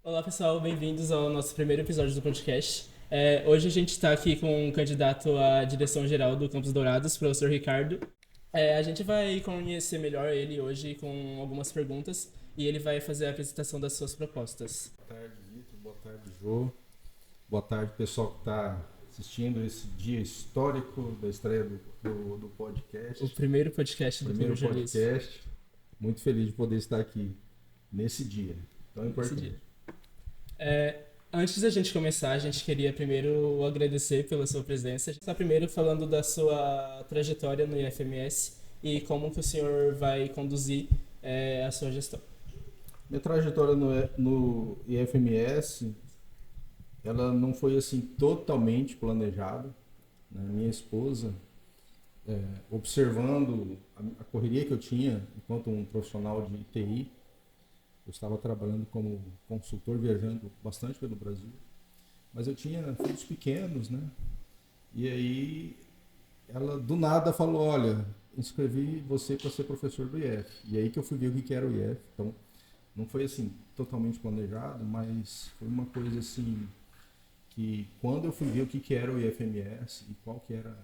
Olá pessoal, bem-vindos ao nosso primeiro episódio do podcast. Hoje a gente está aqui com um candidato à direção-geral do Campos Dourados, professor Ricardo. A gente vai conhecer melhor ele hoje com algumas perguntas e ele vai fazer a apresentação das suas propostas. Boa tarde, Vitor. Boa tarde, Jô. Boa tarde, pessoal que está assistindo esse dia histórico da estreia do podcast. O primeiro podcast do primeiro jornalismo. podcast. Muito feliz de poder estar aqui nesse dia tão importante. Antes da gente começar, a gente queria primeiro agradecer pela sua presença. A gente está primeiro falando da sua trajetória no IFMS e como que o senhor vai conduzir a sua gestão. Minha trajetória no IFMS, ela não foi assim totalmente planejada, né? Minha esposa, observando a correria que eu tinha enquanto um profissional de TI, eu estava trabalhando como consultor, viajando bastante pelo Brasil, mas eu tinha filhos pequenos, né? E aí ela do nada falou, olha, inscrevi você para ser professor do IF. E aí que eu fui ver o que era o IF. Então, não foi assim totalmente planejado, mas foi uma coisa assim que quando eu fui ver o que era o IFMS e qual que era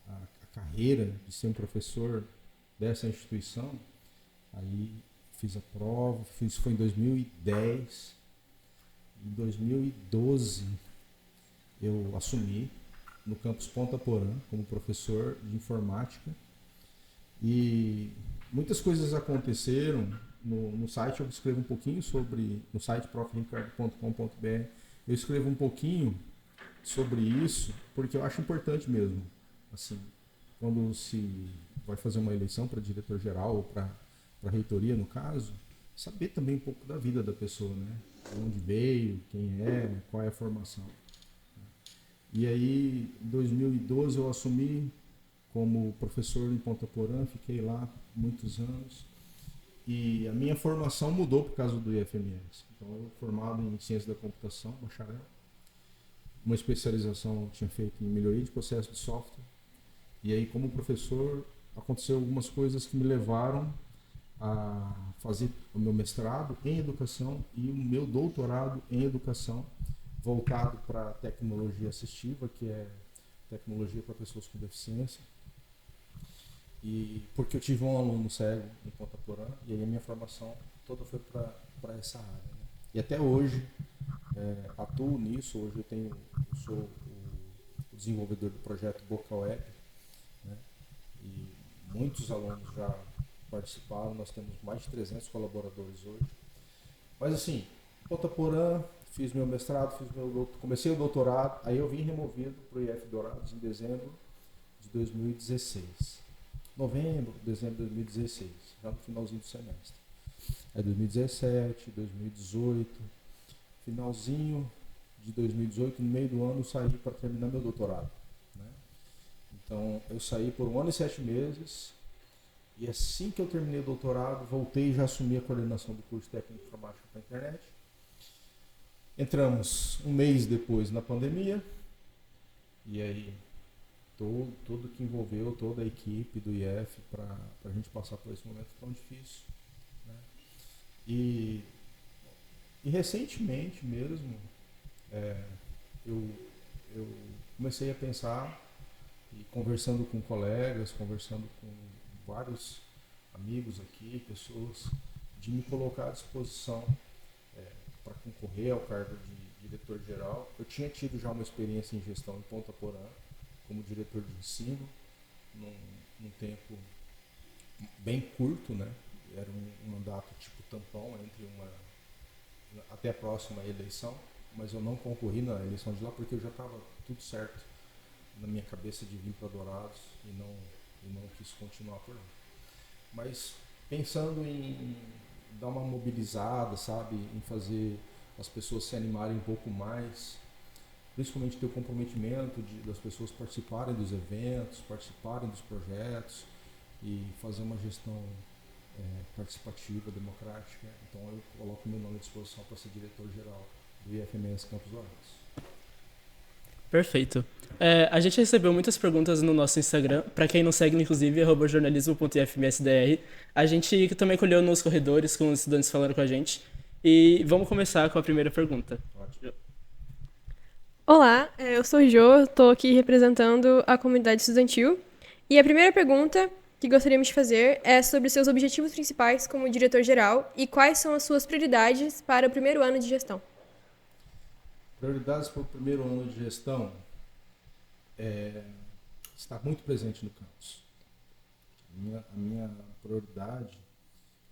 a carreira de ser um professor dessa instituição, aí fiz a prova, foi em 2010. Em 2012 eu assumi no campus Ponta Porã como professor de informática e muitas coisas aconteceram. No site eu escrevo um pouquinho sobre, no site profricardo.com.br, eu escrevo um pouquinho sobre isso, porque eu acho importante mesmo, assim, quando se vai fazer uma eleição para diretor-geral ou para reitoria, no caso, saber também um pouco da vida da pessoa, né? De onde veio, quem é, qual é a formação. E aí, em 2012 eu assumi como professor em Ponta Porã, fiquei lá muitos anos. E a minha formação mudou por causa do IFMS. Então, eu formado em Ciência da Computação, bacharel. Uma especialização eu tinha feito em melhoria de processo de software. E aí, como professor, aconteceu algumas coisas que me levaram a fazer o meu mestrado em educação e o meu doutorado em educação, voltado para tecnologia assistiva, que é tecnologia para pessoas com deficiência. E porque eu tive um aluno cego em Ponta Porã, e aí a minha formação toda foi para essa área, né? E até hoje atuo nisso. Hoje eu sou o desenvolvedor do projeto Boca Web, né? E muitos alunos já participaram, nós temos mais de 300 colaboradores hoje. Mas assim, Ponta Porã, fiz meu mestrado, comecei o doutorado, aí eu vim removido para o IF Dourados em dezembro de 2016. Novembro, dezembro de 2016, já no finalzinho do semestre. Aí 2017, 2018, finalzinho de 2018, no meio do ano, eu saí para terminar meu doutorado, né? Então, eu saí por 1 ano e 7 meses, e assim que eu terminei o doutorado, voltei e já assumi a coordenação do curso técnico de informática para a internet. Entramos um mês depois na pandemia, e aí tudo que envolveu toda a equipe do IF para a gente passar por esse momento tão difícil, né? E recentemente mesmo, eu comecei a pensar, e conversando com colegas, conversando com vários amigos aqui, pessoas, de me colocar à disposição para concorrer ao cargo de diretor-geral. Eu tinha tido já uma experiência em gestão em Ponta Porã, como diretor de ensino, num tempo bem curto, né? Era um mandato tipo tampão até a próxima eleição, mas eu não concorri na eleição de lá porque eu já estava tudo certo na minha cabeça de vir para Dourados e não quis continuar por lá. Mas pensando em dar uma mobilizada, sabe, em fazer as pessoas se animarem um pouco mais, principalmente ter o comprometimento das pessoas participarem dos eventos, participarem dos projetos e fazer uma gestão participativa, democrática. Então eu coloco meu nome à disposição para ser diretor-geral do IFMS Campos Dourados. Perfeito. A gente recebeu muitas perguntas no nosso Instagram. Para quem não segue, inclusive, @jornalismo.ifmsdr. A gente também colheu nos corredores com os estudantes falando com a gente. E vamos começar com a primeira pergunta. Ótimo. Olá, eu sou Jo, estou aqui representando a comunidade estudantil. E a primeira pergunta que gostaríamos de fazer é sobre seus objetivos principais como diretor-geral e quais são as suas prioridades para o primeiro ano de gestão. Prioridades para o primeiro ano de gestão é estar muito presente no campus. A minha prioridade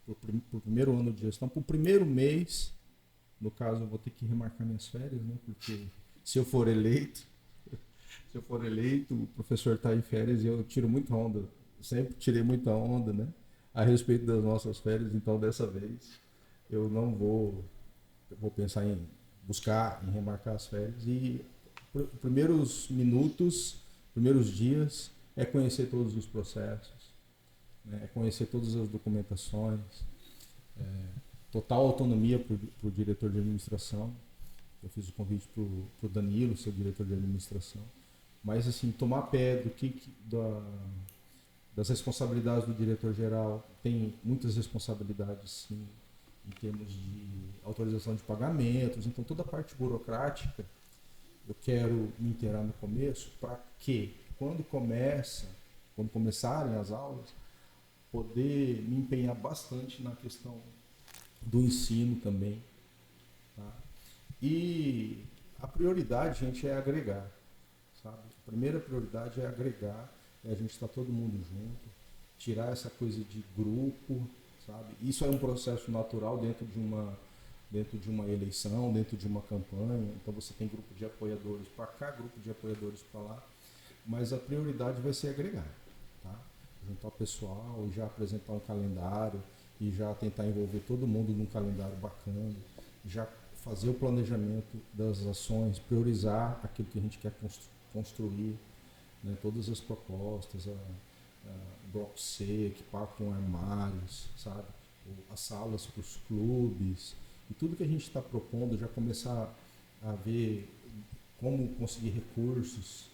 para o primeiro ano de gestão, para o primeiro mês, no caso eu vou ter que remarcar minhas férias, né? Porque se eu for eleito, o professor está em férias e eu tiro muita onda, sempre tirei muita onda, né? A respeito das nossas férias, então dessa vez eu não vou, eu vou pensar em buscar, em remarcar as férias e primeiros minutos, primeiros dias é conhecer todos os processos, né? É conhecer todas as documentações, total autonomia para o diretor de administração. Eu fiz o convite para o Danilo, seu diretor de administração. Mas, assim, tomar pé das responsabilidades do diretor-geral. Tem muitas responsabilidades, sim, em termos de autorização de pagamentos. Então, toda a parte burocrática, eu quero me inteirar no começo para que, quando começarem as aulas, poder me empenhar bastante na questão do ensino também. Tá? E a prioridade, gente, é agregar, sabe? A primeira prioridade é agregar, é a gente estar todo mundo junto, tirar essa coisa de grupo, sabe? Isso é um processo natural dentro de uma eleição, dentro de uma campanha. Então você tem grupo de apoiadores para cá, grupo de apoiadores para lá, mas a prioridade vai ser agregar, tá? Juntar o pessoal, já apresentar um calendário e já tentar envolver todo mundo num calendário bacana, já fazer o planejamento das ações, priorizar aquilo que a gente quer construir, né? Todas as propostas, bloco C, equipar com armários, sabe? As salas para os clubes, e tudo que a gente está propondo, já começar a ver como conseguir recursos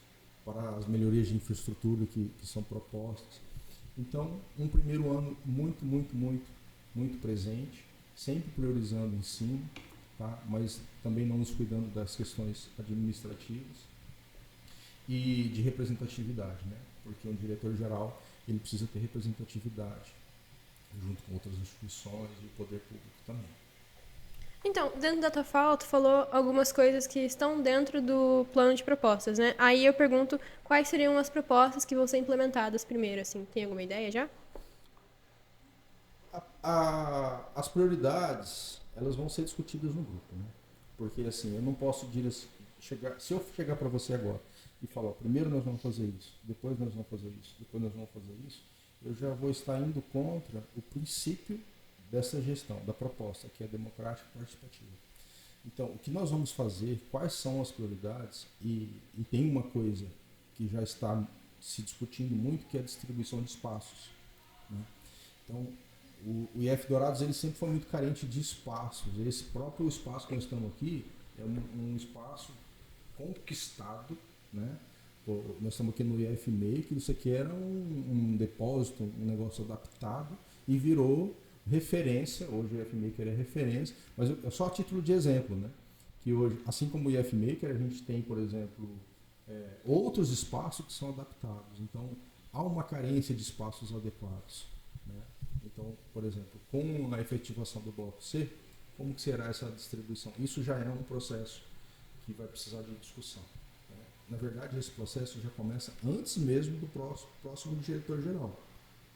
para as melhorias de infraestrutura que são propostas. Então, um primeiro ano muito presente, sempre priorizando o ensino, tá? Mas também não nos cuidando das questões administrativas e de representatividade, né? Porque um diretor-geral ele precisa ter representatividade junto com outras instituições e o poder público também. Então, dentro da tua fala, tu falou algumas coisas que estão dentro do plano de propostas, né? Aí eu pergunto quais seriam as propostas que vão ser implementadas primeiro, assim. Tem alguma ideia já? As prioridades, elas vão ser discutidas no grupo, né? Porque assim, eu não posso chegar, se eu chegar para você agora e falar, primeiro nós vamos fazer isso, depois nós vamos fazer isso, depois nós vamos fazer isso, eu já vou estar indo contra o princípio dessa gestão, da proposta, que é democrática e participativa. Então, o que nós vamos fazer, quais são as prioridades, e tem uma coisa que já está se discutindo muito, que é a distribuição de espaços, né? Então, o IF Dourados ele sempre foi muito carente de espaços. Esse próprio espaço que nós estamos aqui é um espaço conquistado, né? Nós estamos aqui no IF Maker, isso aqui era um depósito, um negócio adaptado e virou referência. Hoje o IF Maker é referência, mas é só a título de exemplo, né? Que hoje, assim como o IF Maker, a gente tem, por exemplo, outros espaços que são adaptados. Então, há uma carência de espaços adequados, né? Então, por exemplo, com a efetivação do bloco C, como que será essa distribuição? Isso já é um processo que vai precisar de discussão, né? Na verdade, esse processo já começa antes mesmo do próximo diretor-geral,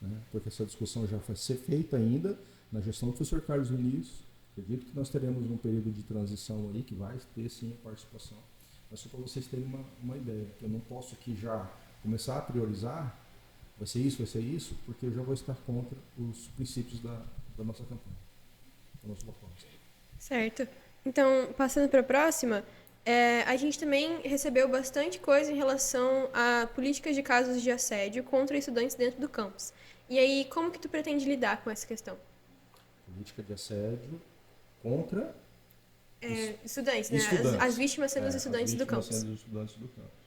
né? Porque essa discussão já vai ser feita ainda na gestão do professor Carlos Vinícius. Acredito que nós teremos um período de transição aí que vai ter sim a participação. Mas só para vocês terem uma ideia, que eu não posso aqui já começar a priorizar, vai ser isso, porque eu já vou estar contra os princípios da nossa campanha, da nossa proposta. Certo. Então, passando para a próxima, a gente também recebeu bastante coisa em relação a políticas de casos de assédio contra estudantes dentro do campus. E aí, como que tu pretende lidar com essa questão? Política de assédio contra Estudantes, né? estudantes. As vítimas sendo os estudantes do campus. Sendo os estudantes do campus.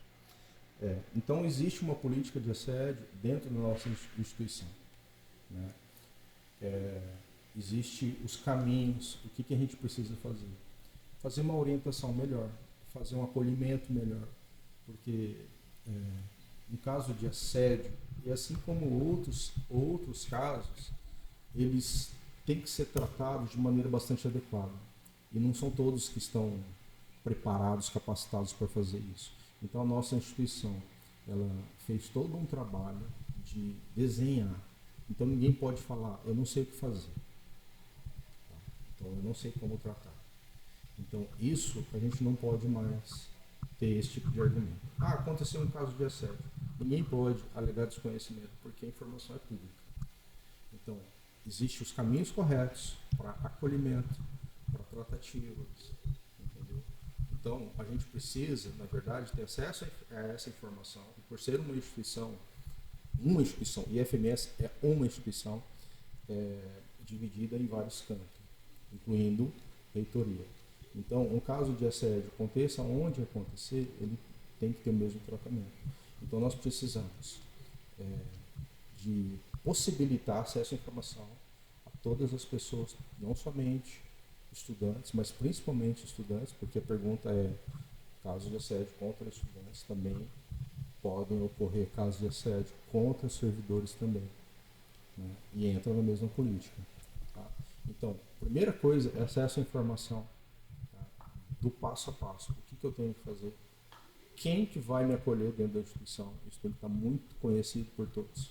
Então, existe uma política de assédio dentro da nossa instituição, né? Existem os caminhos, o que a gente precisa fazer. Fazer uma orientação melhor, fazer um acolhimento melhor, porque no caso de assédio, e assim como outros casos, eles têm que ser tratados de maneira bastante adequada. E não são todos que estão preparados, capacitados para fazer isso. Então a nossa instituição, ela fez todo um trabalho de desenhar. Então ninguém pode falar, eu não sei o que fazer. Então eu não sei como tratar. Então isso a gente não pode mais ter esse tipo de argumento. Aconteceu um caso de assédio. Ninguém pode alegar desconhecimento, porque a informação é pública. Então, existem os caminhos corretos para acolhimento, para tratativas, entendeu? Então, a gente precisa, na verdade, ter acesso a essa informação. E por ser uma instituição, e a FMS é uma instituição dividida em vários campos, incluindo reitoria. Então, um caso de assédio, aconteça onde acontecer, ele tem que ter o mesmo tratamento. Então, nós precisamos de possibilitar acesso à informação a todas as pessoas, não somente estudantes, mas principalmente estudantes, porque a pergunta é, casos de assédio contra estudantes também podem ocorrer casos de assédio contra servidores também, né? E entra na mesma política. Tá? Então, primeira coisa é acesso à informação, tá? Do passo a passo. O que eu tenho que fazer? Quem que vai me acolher dentro da instituição? Isso tem que estar muito conhecido por todos,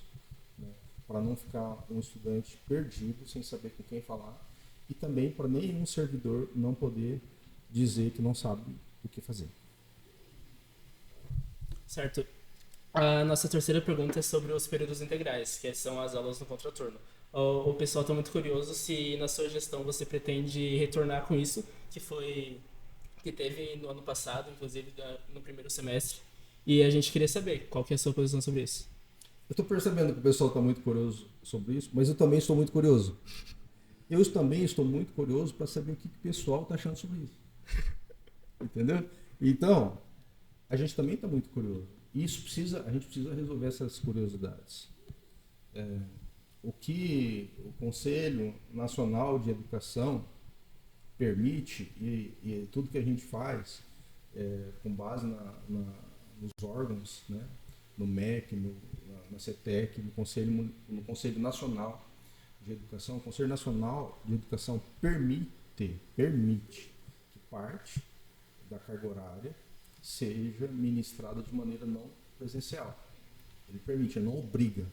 né? Para não ficar um estudante perdido, sem saber com quem falar, e também para nenhum servidor não poder dizer que não sabe o que fazer. Certo. A nossa terceira pergunta é sobre os períodos integrais, que são as aulas no contraturno. O pessoal está muito curioso se na sua gestão você pretende retornar com isso, que teve no ano passado, inclusive no primeiro semestre. E a gente queria saber qual que é a sua posição sobre isso. Eu estou percebendo que o pessoal está muito curioso sobre isso, mas eu também estou muito curioso. Eu também estou muito curioso para saber o que o pessoal está achando sobre isso. Entendeu? Então, a gente também está muito curioso. A gente precisa resolver essas curiosidades. O que o Conselho Nacional de Educação permite e tudo que a gente faz com base nos órgãos, né? No MEC, na CETEC, no Conselho Nacional de Educação. O Conselho Nacional de Educação permite que parte da carga horária seja ministrada de maneira não presencial. Ele permite, ele não obriga.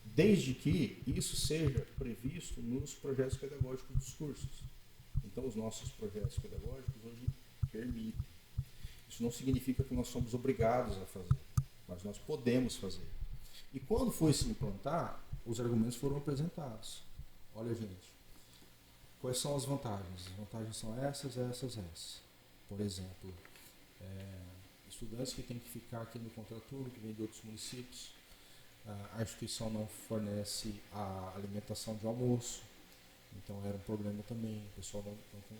Desde que isso seja previsto nos projetos pedagógicos dos cursos. Então, os nossos projetos pedagógicos hoje permitem. Isso não significa que nós somos obrigados a fazer, mas nós podemos fazer. E quando foi se implantar, os argumentos foram apresentados. Olha, gente, quais são as vantagens? As vantagens são essas. Por exemplo, estudantes que têm que ficar aqui no contraturno, que vêm de outros municípios, a instituição não fornece a alimentação de almoço, então era um problema também, o pessoal não com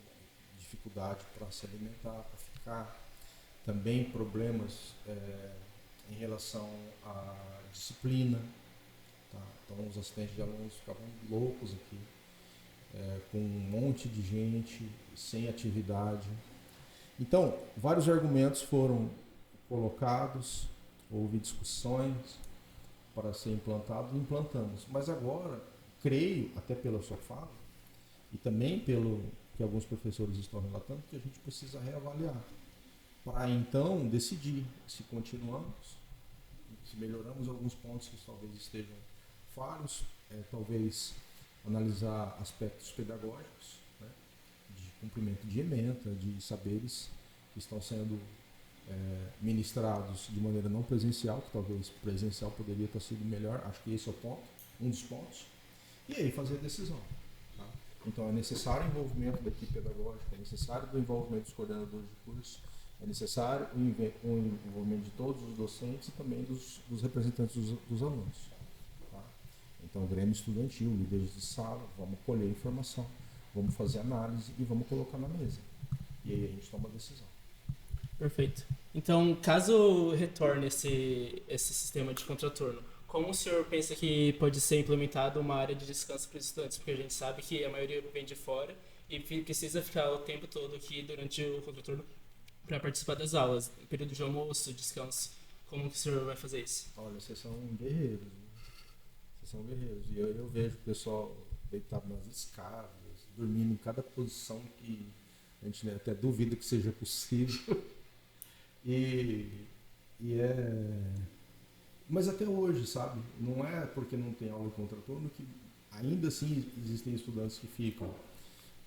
dificuldade para se alimentar, para ficar. Também problemas em relação à disciplina, tá? Então os assistentes de alunos ficavam loucos aqui, com um monte de gente, sem atividade. Então, vários argumentos foram colocados, houve discussões para ser implantado e implantamos. Mas agora, creio, até pela sua fala, e também pelo que alguns professores estão relatando, que a gente precisa reavaliar, para então decidir se continuamos, se melhoramos alguns pontos que talvez estejam falhos, talvez analisar aspectos pedagógicos, né, de cumprimento de ementa, de saberes que estão sendo ministrados de maneira não presencial, que talvez presencial poderia ter sido melhor, acho que esse é o ponto, um dos pontos, e aí fazer a decisão. Tá? Então é necessário o envolvimento da equipe pedagógica, é necessário o envolvimento dos coordenadores de curso, é necessário o envolvimento de todos os docentes e também dos representantes dos alunos. Tá? Então, o Grêmio Estudantil, líderes de sala, vamos colher informação, vamos fazer análise e vamos colocar na mesa. E aí a gente toma a decisão. Perfeito. Então, caso retorne esse sistema de contraturno, como o senhor pensa que pode ser implementada uma área de descanso para os estudantes? Porque a gente sabe que a maioria vem de fora e precisa ficar o tempo todo aqui durante o contraturno para participar das aulas, período de almoço, descanso. Como que o senhor vai fazer isso? Olha, vocês são guerreiros, né? Vocês são guerreiros. E eu vejo o pessoal deitado nas escadas, dormindo em cada posição que a gente, né, até duvida que seja possível. E, e é. Mas até hoje, sabe? Não é porque não tem aula de contraturno que ainda assim existem estudantes que ficam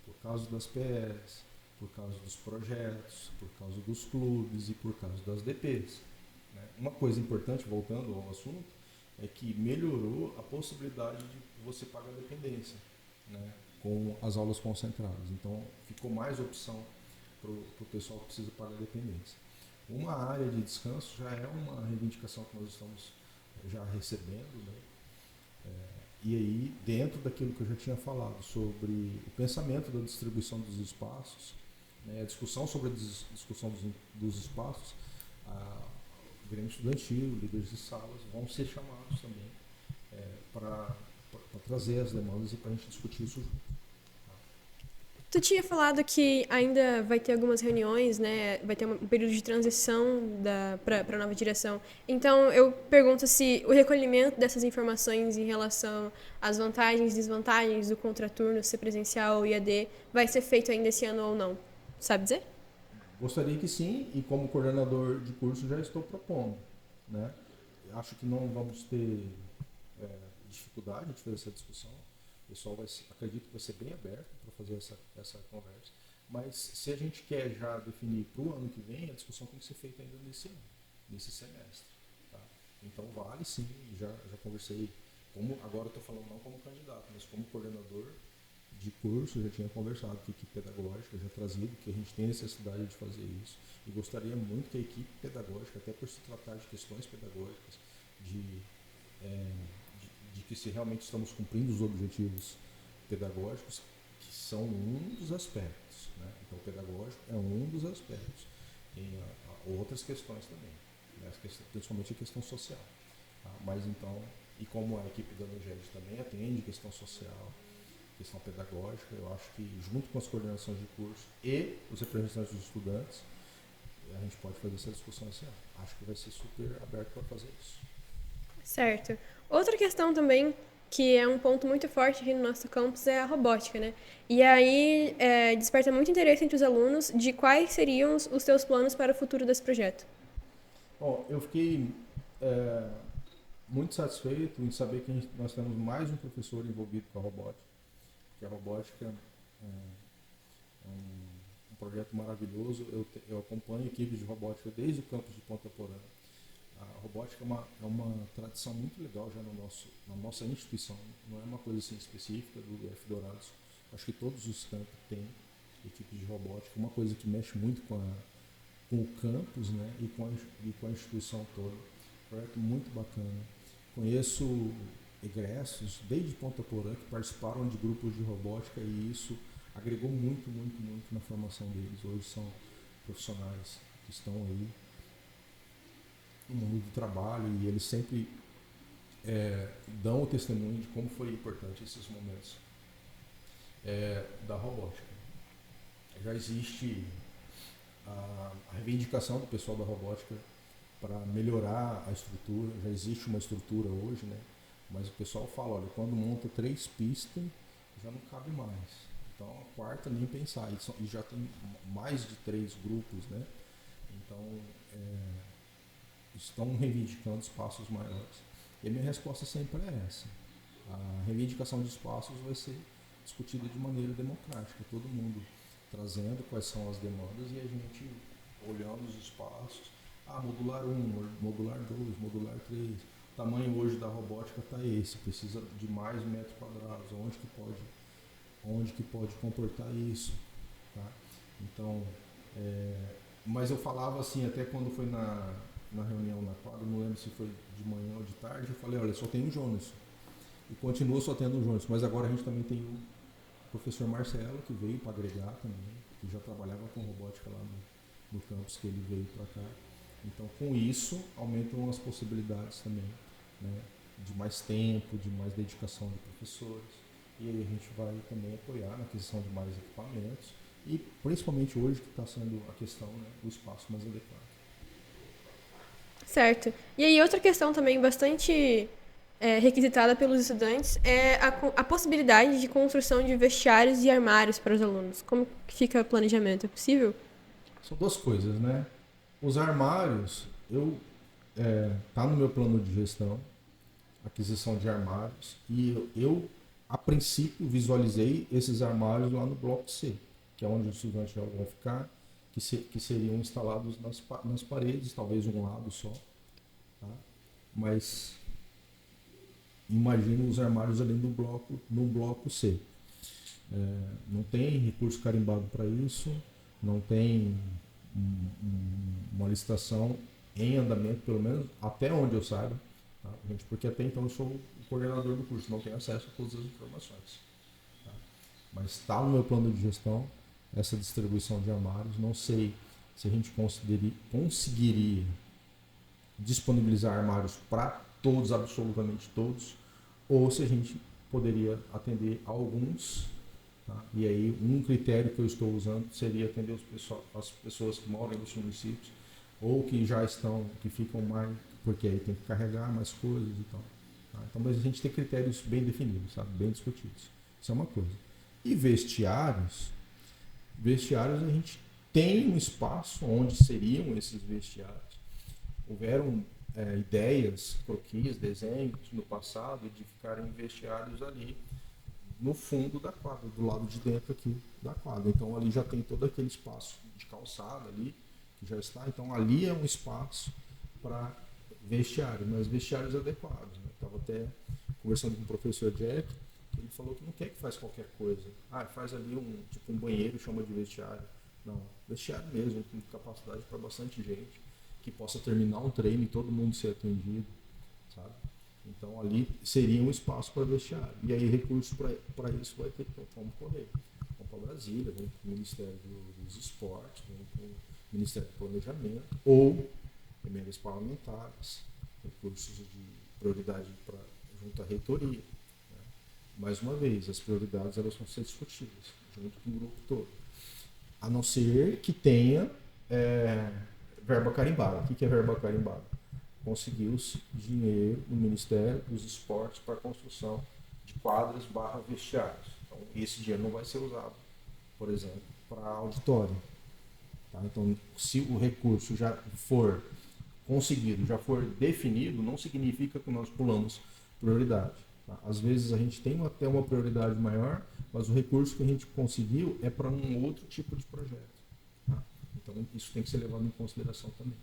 por causa das PS, por causa dos projetos, por causa dos clubes e por causa das DPs. Né? Uma coisa importante, voltando ao assunto, é que melhorou a possibilidade de você pagar dependência, né? Com as aulas concentradas. Então ficou mais opção para o pessoal que precisa pagar dependência. Uma área de descanso já é uma reivindicação que nós estamos já recebendo, né? E aí, dentro daquilo que eu já tinha falado sobre o pensamento da distribuição dos espaços, né, a discussão sobre a discussão dos espaços, o Grêmio Estudantil, líderes de salas, vão ser chamados também para trazer as demandas e para a gente discutir isso junto. Tu tinha falado que ainda vai ter algumas reuniões, né? Vai ter um período de transição para a nova direção. Então, eu pergunto se o recolhimento dessas informações em relação às vantagens e desvantagens do contraturno, ser presencial ou IAD, vai ser feito ainda esse ano ou não. Sabe dizer? Gostaria que sim, e como coordenador de curso já estou propondo, né? Acho que não vamos ter dificuldade de fazer essa discussão. O pessoal acredito que vai ser bem aberto para fazer essa conversa. Mas se a gente quer já definir para o ano que vem, a discussão tem que ser feita ainda nesse ano, nesse semestre. Tá? Então vale sim, já conversei, agora estou falando não como candidato, mas como coordenador de curso, já tinha conversado com a equipe pedagógica, já trazido que a gente tem necessidade de fazer isso. E gostaria muito que a equipe pedagógica, até por se tratar de questões pedagógicas, de que se realmente estamos cumprindo os objetivos pedagógicos, que são um dos aspectos. Né? Então, o pedagógico é um dos aspectos. Tem outras questões também, né? Principalmente a questão social. Tá? Mas então, e como a equipe da UNGED também atende questão social, questão pedagógica, eu acho que junto com as coordenações de curso e os representantes dos estudantes, a gente pode fazer essa discussão esse ano. Acho que vai ser super aberto para fazer isso. Certo. Outra questão também, que é um ponto muito forte aqui no nosso campus, é a robótica, né? E aí desperta muito interesse entre os alunos de quais seriam os teus planos para o futuro desse projeto. Bom, eu fiquei muito satisfeito em saber que nós temos mais um professor envolvido com a robótica, que a robótica é um projeto maravilhoso. Eu acompanho equipes de robótica desde o campus de Ponta Porã. A robótica é uma tradição muito legal já na nossa instituição, não é uma coisa assim específica do F Dourados. Acho que todos os campos têm equipes de robótica, uma coisa que mexe muito com o campus, né, e com a instituição toda. Projeto muito bacana. Conheço egressos desde Ponta Porã que participaram de grupos de robótica e isso agregou muito, muito, muito na formação deles. Hoje são profissionais que estão aí no mundo do trabalho e eles sempre dão o testemunho de como foi importante esses momentos da robótica. Já existe a reivindicação do pessoal da robótica para melhorar a estrutura, já existe uma estrutura hoje, né? Mas o pessoal fala, olha, quando monta 3 pistas, já não cabe mais. Então a quarta nem pensar, e já tem mais de 3 grupos, né? Então estão reivindicando espaços maiores. E a minha resposta sempre é essa. A reivindicação de espaços vai ser discutida de maneira democrática, todo mundo trazendo quais são as demandas e a gente olhando os espaços. Modular 1, modular 2, modular 3. O tamanho hoje da robótica está esse, precisa de mais metros quadrados, onde que pode comportar isso. Tá? Então, mas eu falava assim, até quando foi na reunião na quadra, não lembro se foi de manhã ou de tarde, eu falei, olha, só tem o Jonas. E continua só tendo o Jonas, mas agora a gente também tem o professor Marcelo, que veio para agregar também, que já trabalhava com robótica lá no campus que ele veio para cá. Então, com isso, aumentam as possibilidades também, né, de mais tempo, de mais dedicação de professores. E aí a gente vai também apoiar na aquisição de mais equipamentos e principalmente hoje que está sendo a questão, né, do espaço mais adequado. Certo. E aí, outra questão também bastante requisitada pelos estudantes é a possibilidade de construção de vestiários e armários para os alunos. Como que fica o planejamento? É possível? São duas coisas, né? Os armários, tá no meu plano de gestão, aquisição de armários, e eu a princípio visualizei esses armários lá no bloco C, que é onde os estudantes já vão ficar, que seriam instalados nas paredes, talvez um lado só, tá? Mas imagino os armários ali no bloco C. Não tem recurso carimbado para isso, não tem uma licitação em andamento, pelo menos até onde eu saiba, tá, gente? Porque até então eu sou o coordenador do curso, não tenho acesso a todas as informações. Tá? Mas está no meu plano de gestão essa distribuição de armários. Não sei se a gente conseguiria disponibilizar armários para todos, absolutamente todos, ou se a gente poderia atender alguns. Tá? E aí um critério que eu estou usando seria atender as pessoas que moram nos municípios ou que já estão, que ficam mais, porque aí tem que carregar mais coisas e tal. Tá? Então, mas a gente tem critérios bem definidos, sabe? Bem discutidos. Isso é uma coisa. E vestiários a gente tem um espaço onde seriam esses vestiários. Houveram ideias, croquis, desenhos no passado de ficarem vestiários ali no fundo da quadra, do lado de dentro aqui da quadra. Então ali já tem todo aquele espaço de calçada ali, que já está. Então ali é um espaço para vestiário, mas vestiários adequados. Né? Estava até conversando com o professor Jack, ele falou que não quer que faz qualquer coisa. Faz ali um banheiro, chama de vestiário. Não, vestiário mesmo, com capacidade para bastante gente, que possa terminar um treino e todo mundo ser atendido, sabe? Então ali seria um espaço para vestiário. E aí recursos para isso vai ter como correr. Vão para Brasília, vão para o Ministério dos Esportes, vão para o Ministério do Planejamento, ou emendas parlamentares, recursos de prioridade junto à reitoria. Né? Mais uma vez, as prioridades elas vão ser discutidas junto com o grupo todo. A não ser que tenha verba carimbada. O que é verba carimbada? Conseguiu-se dinheiro no Ministério dos Esportes para a construção de quadras / vestiários. Então, esse dinheiro não vai ser usado, por exemplo, para auditório. Tá? Então, se o recurso já for conseguido, já for definido, não significa que nós pulamos prioridade. Tá? Às vezes a gente tem até uma prioridade maior, mas o recurso que a gente conseguiu é para um outro tipo de projeto. Tá? Então, isso tem que ser levado em consideração também.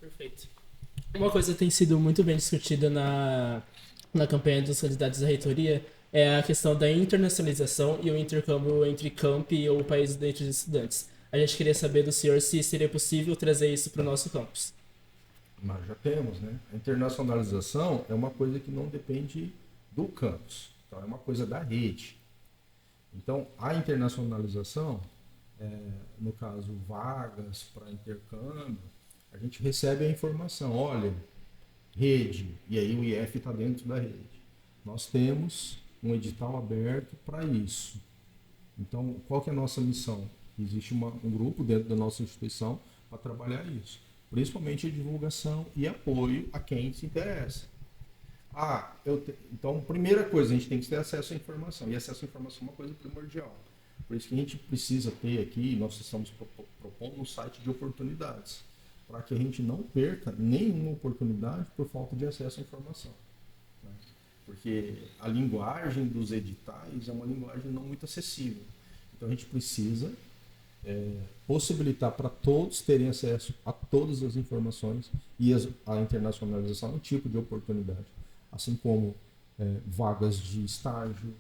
Perfeito. Uma coisa que tem sido muito bem discutida na campanha dos candidatos à reitoria é a questão da internacionalização e o intercâmbio entre campi ou países dentro dos estudantes. A gente queria saber do senhor se seria possível trazer isso para o nosso campus. Nós já temos, né? A internacionalização é uma coisa que não depende do campus, então é uma coisa da rede. Então, a internacionalização, no caso, vagas para intercâmbio, a gente recebe a informação, olha, rede, e aí o IF está dentro da rede. Nós temos um edital aberto para isso. Então, qual que é a nossa missão? Existe um grupo dentro da nossa instituição para trabalhar isso. Principalmente a divulgação e apoio a quem se interessa. Então, primeira coisa, a gente tem que ter acesso à informação. E acesso à informação é uma coisa primordial. Por isso que a gente precisa ter aqui, nós estamos propondo um site de oportunidades, para que a gente não perca nenhuma oportunidade por falta de acesso à informação. Né? Porque a linguagem dos editais é uma linguagem não muito acessível. Então a gente precisa possibilitar para todos terem acesso a todas as informações e a internacionalização é um tipo de oportunidade. Assim como vagas de estágio,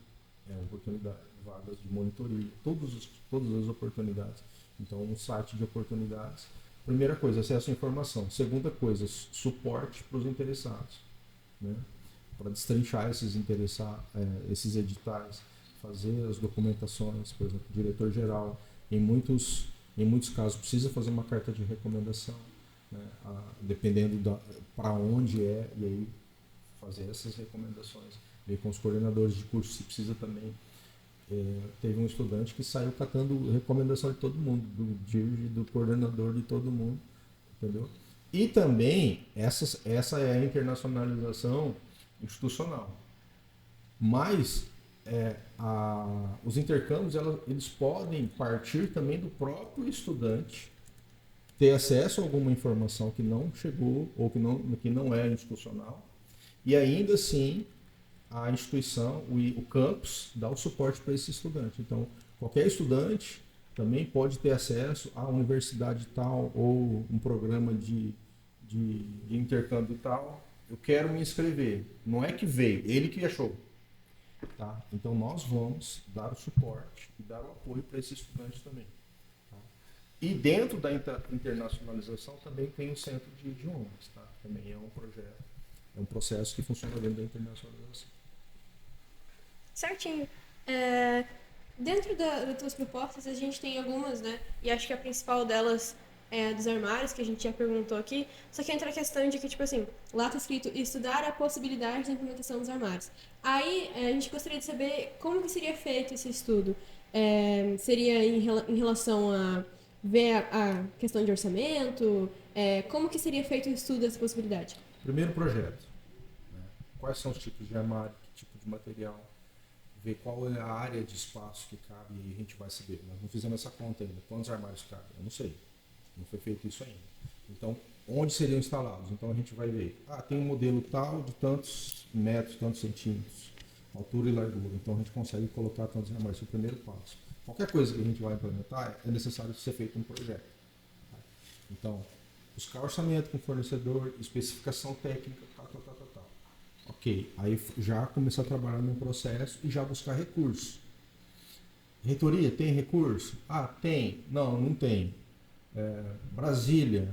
oportunidade, vagas de monitoria, todas as oportunidades. Então um site de oportunidades. Primeira coisa, acesso à informação. Segunda coisa, suporte para os interessados, né? Para destrinchar esses editais, fazer as documentações, por exemplo, o diretor-geral, em muitos casos, precisa fazer uma carta de recomendação, né? Dependendo para onde e aí fazer essas recomendações, ver com os coordenadores de curso se precisa também. Teve um estudante que saiu catando recomendação de todo mundo, do DIRG, do coordenador de todo mundo, entendeu? E também, essa é a internacionalização institucional. Mas os intercâmbios, eles podem partir também do próprio estudante ter acesso a alguma informação que não chegou ou que não é institucional, e ainda assim a instituição, o campus, dá o suporte para esse estudante. Então, qualquer estudante também pode ter acesso à universidade tal ou um programa de intercâmbio tal. Eu quero me inscrever. Não é que veio, ele que achou. Tá? Então, nós vamos dar o suporte e dar o apoio para esse estudante também. Tá? E dentro da internacionalização também tem o Centro de Idiomas. Tá? Também é um projeto, é um processo que funciona dentro da internacionalização. Certinho. Dentro das tuas propostas, a gente tem algumas, né? E acho que a principal delas é a dos armários, que a gente já perguntou aqui. Só que entra a questão de que, tipo assim, lá tá escrito estudar a possibilidade da implementação dos armários. Aí, a gente gostaria de saber como que seria feito esse estudo. Seria em relação a ver a questão de orçamento? Como que seria feito o estudo dessa possibilidade? Primeiro projeto. Né? Quais são os tipos de armário, que tipo de material? Ver qual é a área de espaço que cabe e a gente vai saber. Nós não fizemos essa conta ainda. Quantos armários cabem? Eu não sei. Não foi feito isso ainda. Então, onde seriam instalados? Então a gente vai ver. Tem um modelo tal de tantos metros, tantos centímetros, altura e largura. Então a gente consegue colocar tantos armários. Esse é o primeiro passo. Qualquer coisa que a gente vai implementar, é necessário ser feito um projeto. Tá? Então, buscar orçamento com o fornecedor, especificação técnica, tal. Ok, aí já começar a trabalhar no processo e já buscar recursos. Reitoria, tem recurso? Tem. Não tem. Brasília,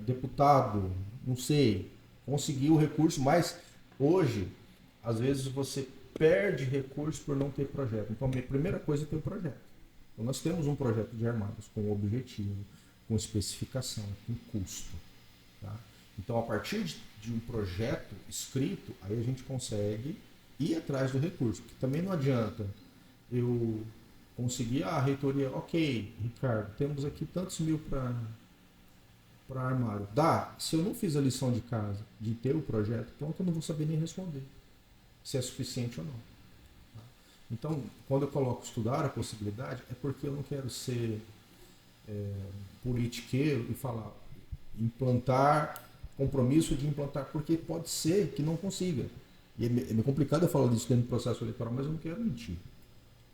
deputado, não sei. Conseguiu o recurso, mas hoje, às vezes você perde recurso por não ter projeto. Então, a primeira coisa é ter o projeto. Então, nós temos um projeto de armários com objetivo, com especificação, com custo. Tá? Então, a partir de um projeto escrito, aí a gente consegue ir atrás do recurso. Porque também não adianta eu conseguir a reitoria, ok, Ricardo, temos aqui tantos mil para armário. Dá, se eu não fiz a lição de casa de ter o projeto pronto, eu não vou saber nem responder se é suficiente ou não. Tá? Então, quando eu coloco estudar a possibilidade, é porque eu não quero ser politiqueiro e falar implantar, compromisso de implantar, porque pode ser que não consiga. E é meio complicado eu falar disso dentro do processo eleitoral, mas eu não quero mentir.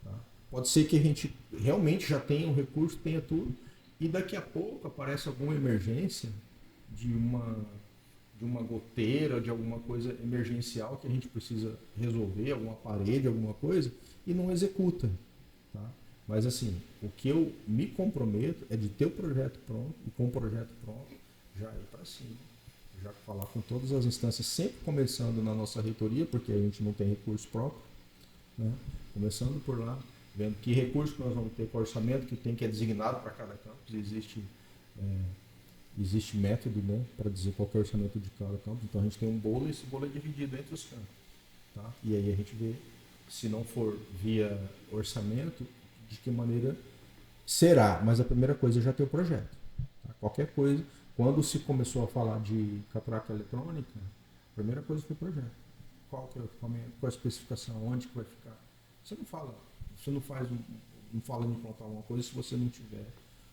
Tá? Pode ser que a gente realmente já tenha um recurso, tenha tudo, e daqui a pouco aparece alguma emergência de uma goteira, de alguma coisa emergencial que a gente precisa resolver, alguma parede, alguma coisa, e não executa. Tá? Mas assim, o que eu me comprometo é de ter o projeto pronto, e com o projeto pronto, já ir para cima. Já falar com todas as instâncias, sempre começando na nossa reitoria, porque a gente não tem recurso próprio, né? Começando por lá, vendo que recurso que nós vamos ter com o orçamento que é designado para cada campus. Existe método, né, para dizer qual é o orçamento de cada campus. Então a gente tem um bolo e esse bolo é dividido entre os campos. Tá? E aí a gente vê, se não for via orçamento, de que maneira será. Mas a primeira coisa é já ter o projeto. Tá? Qualquer coisa. Quando se começou a falar de catraca eletrônica, a primeira coisa foi o projeto. Qual que é o equipamento, qual a especificação, onde que vai ficar. Você não fala, não fala de implantar alguma coisa se você não tiver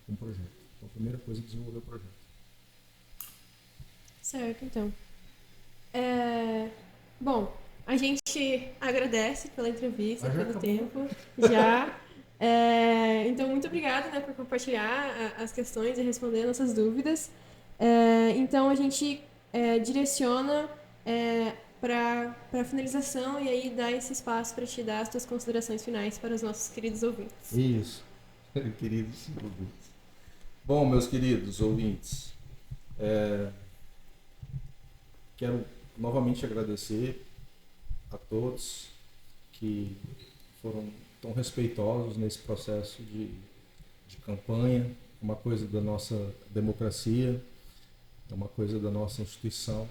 um projeto. Então a primeira coisa é desenvolver o projeto. Certo, então. Bom, a gente agradece pela entrevista, pelo tempo. Já. Então, muito obrigada, né, por compartilhar as questões e responder nossas dúvidas. Então, a gente direciona para a finalização e aí dá esse espaço para te dar as tuas considerações finais para os nossos queridos ouvintes. Isso, queridos ouvintes. Bom, meus queridos ouvintes, quero novamente agradecer a todos que foram tão respeitosos nesse processo de campanha, uma coisa da nossa democracia, é uma coisa da nossa instituição.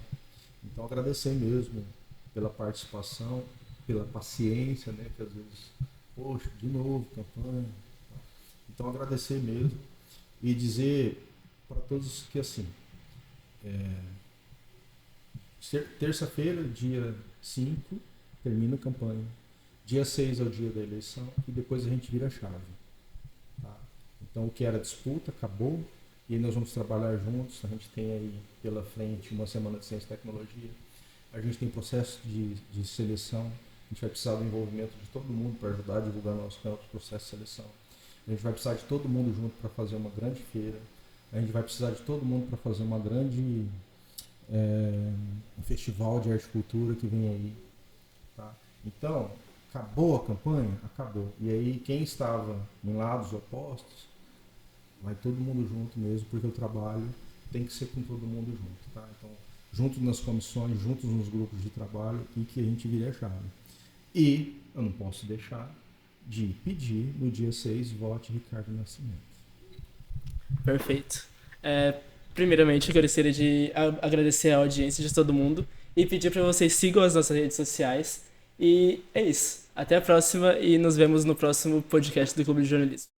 Então agradecer mesmo pela participação, pela paciência, né? Que às vezes, poxa, de novo, campanha. Então agradecer mesmo e dizer para todos que assim, terça-feira, dia 5, termina a campanha. Dia 6 é o dia da eleição e depois a gente vira a chave. Tá? Então o que era disputa acabou e nós vamos trabalhar juntos. A gente tem aí pela frente uma semana de ciência e tecnologia. A gente tem processo de seleção. A gente vai precisar do envolvimento de todo mundo para ajudar a divulgar nosso campo, processo de seleção. A gente vai precisar de todo mundo junto para fazer uma grande feira. A gente vai precisar de todo mundo para fazer uma grande um festival de arte e cultura que vem aí. Tá? Então, acabou a campanha? Acabou. E aí, quem estava em lados opostos, vai todo mundo junto mesmo, porque o trabalho tem que ser com todo mundo junto. Tá? Então, juntos nas comissões, juntos nos grupos de trabalho e que a gente vire a chave. E eu não posso deixar de pedir no dia 6, vote Ricardo Nascimento. Perfeito. Primeiramente, eu gostaria de agradecer a audiência de todo mundo e pedir para vocês sigam as nossas redes sociais. E é isso. Até a próxima e nos vemos no próximo podcast do Clube de Jornalismo.